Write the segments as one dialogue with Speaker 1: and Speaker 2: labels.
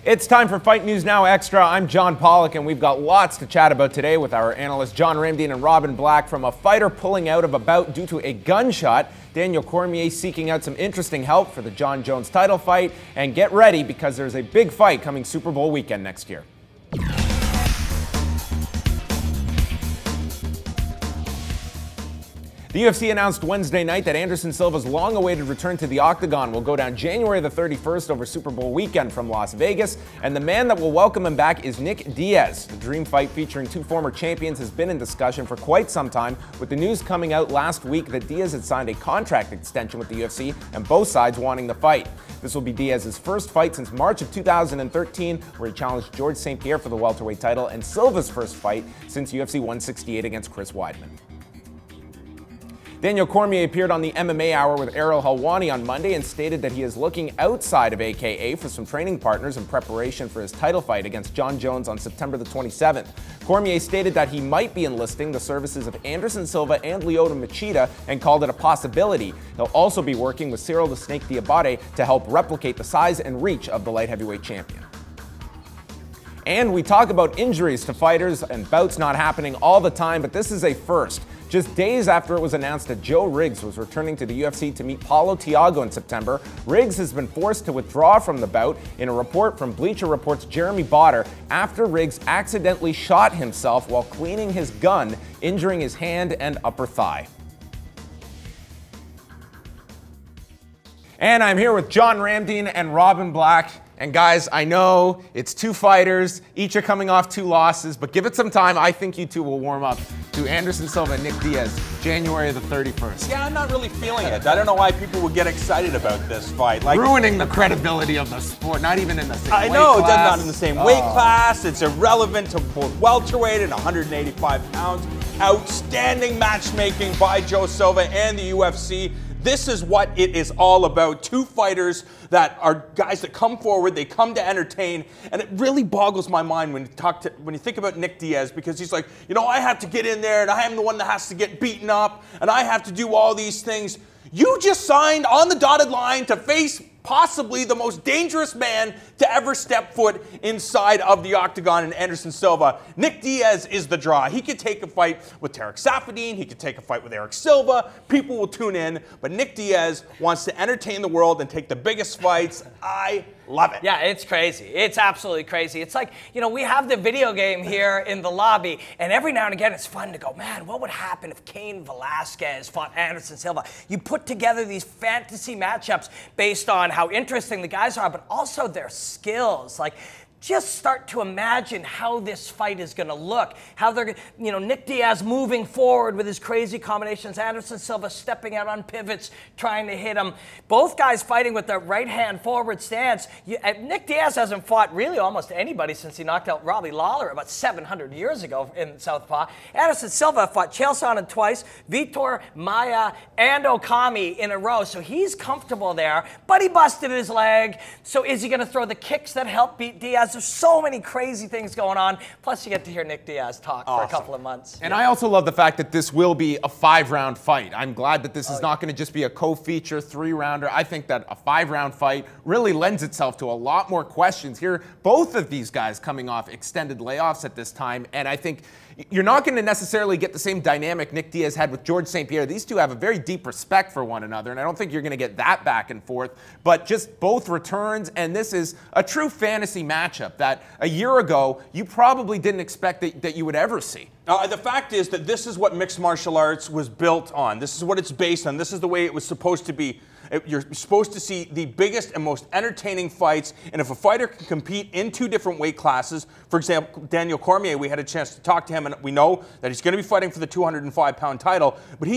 Speaker 1: It's time for Fight News Now Extra. I'm John Pollock, and we've got lots to chat about today with our analysts John Ramdine and Robin Black. From a fighter pulling out of a bout due to a gunshot, Daniel Cormier seeking out some interesting help for the Jon Jones title fight, and get ready because there's a big fight coming Super Bowl weekend next year. The UFC announced Wednesday night that Anderson Silva's long-awaited return to the octagon will go down January the 31st over Super Bowl weekend from Las Vegas, and the man that will welcome him back is Nick Diaz. The dream fight featuring two former champions has been in discussion for quite some time, with the news coming out last week that Diaz had signed a contract extension with the UFC and both sides wanting the fight. This will be Diaz's first fight since March of 2013, where he challenged Georges St-Pierre for the welterweight title, and Silva's first fight since UFC 168 against Chris Weidman. Daniel Cormier appeared on the MMA Hour with Ariel Helwani on Monday and stated that he is looking outside of AKA for some training partners in preparation for his title fight against Jon Jones on September the 27th. Cormier stated that he might be enlisting the services of Anderson Silva and Lyoto Machida and called it a possibility. He'll also be working with Cyril the Snake Diabate to help replicate the size and reach of the light heavyweight champion. And we talk about injuries to fighters and bouts not happening all the time, but this is a first. Just days after it was announced that Joe Riggs was returning to the UFC to meet Paulo Thiago in September, Riggs has been forced to withdraw from the bout in a report from Bleacher Report's Jeremy Botter after Riggs accidentally shot himself while cleaning his gun, injuring his hand and upper thigh. And I'm here with John Ramdine and Robin Black. And guys, I know it's two fighters, each are coming off two losses, but give it some time. I think you two will warm up to Anderson Silva and Nick Diaz, January the 31st.
Speaker 2: Yeah, I'm not really feeling it. I don't know why people would get excited about this fight. Like,
Speaker 1: ruining the credibility of the sport, not even in the same weight class.
Speaker 2: I know, it's not in the same weight class. It's irrelevant to both welterweight and 185 pounds. Outstanding matchmaking by Joe Silva and the UFC. This is what it is all about. Two fighters that are guys that come forward, they come to entertain, and it really boggles my mind when you think about Nick Diaz, because he's like, you know, I have to get in there, and I am the one that has to get beaten up, and I have to do all these things. You just signed on the dotted line to face possibly the most dangerous man to ever step foot inside of the octagon in Anderson Silva. Nick Diaz is the draw. He could take a fight with Tarek Saffiedine. He could take a fight with Eric Silva. People will tune in. But Nick Diaz wants to entertain the world and take the biggest fights. I love it.
Speaker 3: Yeah, it's crazy. It's absolutely crazy. It's like, you know, we have the video game here in the lobby, and every now and again it's fun to go, man, what would happen if Cain Velasquez fought Anderson Silva? You put together these fantasy matchups based on how interesting the guys are, but also their skills. Like, just start to imagine how this fight is going to look. How they're, you know, Nick Diaz moving forward with his crazy combinations, Anderson Silva stepping out on pivots, trying to hit him. Both guys fighting with their right hand forward stance. Nick Diaz hasn't fought really almost anybody since he knocked out Robbie Lawler about 700 years ago in Southpaw. Anderson Silva fought Chael Sonnen twice, Vitor, Maia, and Okami in a row. So he's comfortable there, but he busted his leg. So is he going to throw the kicks that help beat Diaz? There's so many crazy things going on. Plus, you get to hear Nick Diaz talk for a couple of months.
Speaker 1: And I also love the fact that this will be a 5-round fight. I'm glad that this is not going to just be a co-feature 3-rounder. I think that a 5-round fight really lends itself to a lot more questions here. Both of these guys coming off extended layoffs at this time, and I think you're not going to necessarily get the same dynamic Nick Diaz had with Georges St-Pierre. These two have a very deep respect for one another, and I don't think you're going to get that back and forth, but just both returns, and this is a true fantasy matchup that a year ago you probably didn't expect that you would ever see.
Speaker 2: The fact is that this is what mixed martial arts was built on. This is what it's based on. This is the way it was supposed to be. You're supposed to see the biggest and most entertaining fights, and if a fighter can compete in two different weight classes, for example, Daniel Cormier, we had a chance to talk to him, and we know that he's going to be fighting for the 205-pound title, but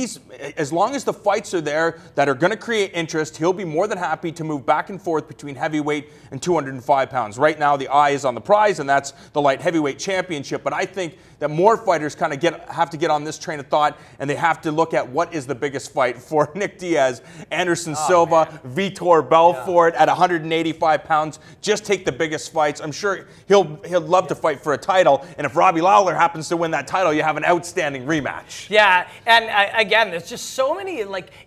Speaker 2: as long as the fights are there that are going to create interest, he'll be more than happy to move back and forth between heavyweight and 205 pounds. Right now, the eye is on the prize, and that's the light heavyweight championship, but I think that more fighters kind of have to get on this train of thought, and they have to look at what is the biggest fight for Nick Diaz, Anderson Silva, Vitor Belfort at 185 pounds. Just take the biggest fights. I'm sure he'll love to fight for a title. And if Robbie Lawler happens to win that title, you have an outstanding rematch.
Speaker 3: Yeah, and again, there's just so many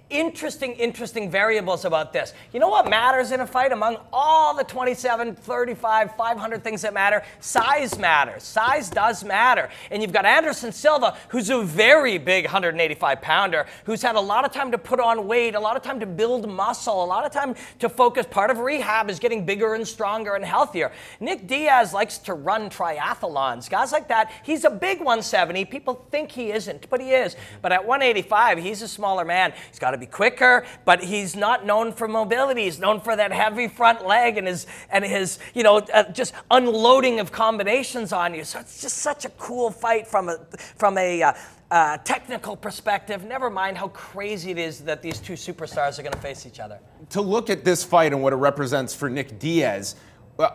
Speaker 3: interesting variables about this. You know what matters in a fight among all the 27, 35, 500 things that matter? Size matters. Size does matter. And you've got Anderson Silva, who's a very big 185-pounder, who's had a lot of time to put on weight, a lot of time to build muscle, a lot of time to focus. Part of rehab is getting bigger and stronger and healthier. Nick Diaz likes to run triathlons. Guys like that, he's a big 170. People think he isn't, but he is. But at 185, he's a smaller man. He's got to be quicker, but he's not known for mobility. He's known for that heavy front leg and his just unloading of combinations on you. So it's just such a cool fight from a technical perspective. Never mind how crazy it is that these two superstars are going to face each other.
Speaker 1: To look at this fight and what it represents for Nick Diaz,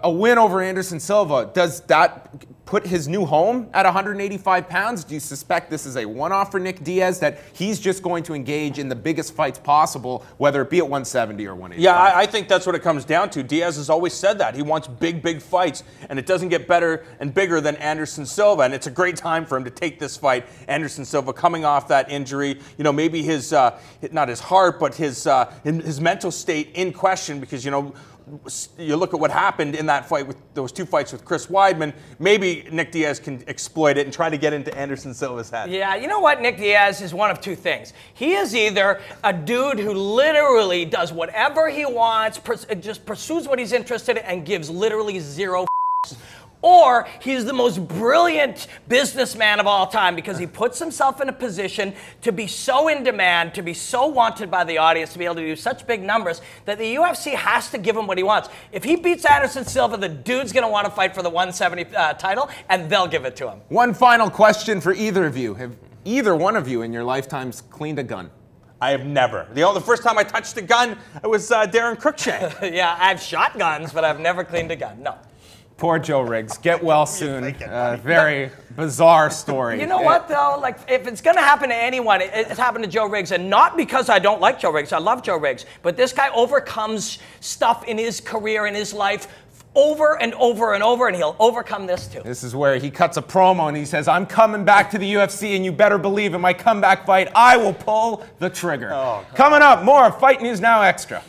Speaker 1: a win over Anderson Silva, does that put his new home at 185 pounds? Do you suspect this is a one-off for Nick Diaz, that he's just going to engage in the biggest fights possible, whether it be at 170 or 185?
Speaker 2: Yeah, I think that's what it comes down to. Diaz has always said that. He wants big fights, and it doesn't get better and bigger than Anderson Silva, and it's a great time for him to take this fight. Anderson Silva coming off that injury, maybe his, not his heart, but his mental state in question, because, you look at what happened in that fight with those two fights with Chris Weidman. Maybe Nick Diaz can exploit it and try to get into Anderson Silva's head.
Speaker 3: Yeah, you know what? Nick Diaz is one of two things. He is either a dude who literally does whatever he wants, just pursues what he's interested in, and gives literally zero f***s. Or he's the most brilliant businessman of all time, because he puts himself in a position to be so in demand, to be so wanted by the audience, to be able to do such big numbers that the UFC has to give him what he wants. If he beats Anderson Silva, the dude's going to want to fight for the 170 title, and they'll give it to him.
Speaker 1: One final question for either of you. Have either one of you in your lifetimes cleaned a gun?
Speaker 2: I have never. The first time I touched a gun, it was Darren Cruikshank.
Speaker 3: Yeah, I've shot guns, but I've never cleaned a gun. No.
Speaker 1: Poor Joe Riggs. Get well soon. Very bizarre story.
Speaker 3: You know what, though? If it's going to happen to anyone, it's happened to Joe Riggs. And not because I don't like Joe Riggs. I love Joe Riggs. But this guy overcomes stuff in his career, in his life, over and over and over, and he'll overcome this too.
Speaker 1: This is where he cuts a promo and he says, "I'm coming back to the UFC, and you better believe in my comeback fight, I will pull the trigger." Coming up, more Fight News Now Extra.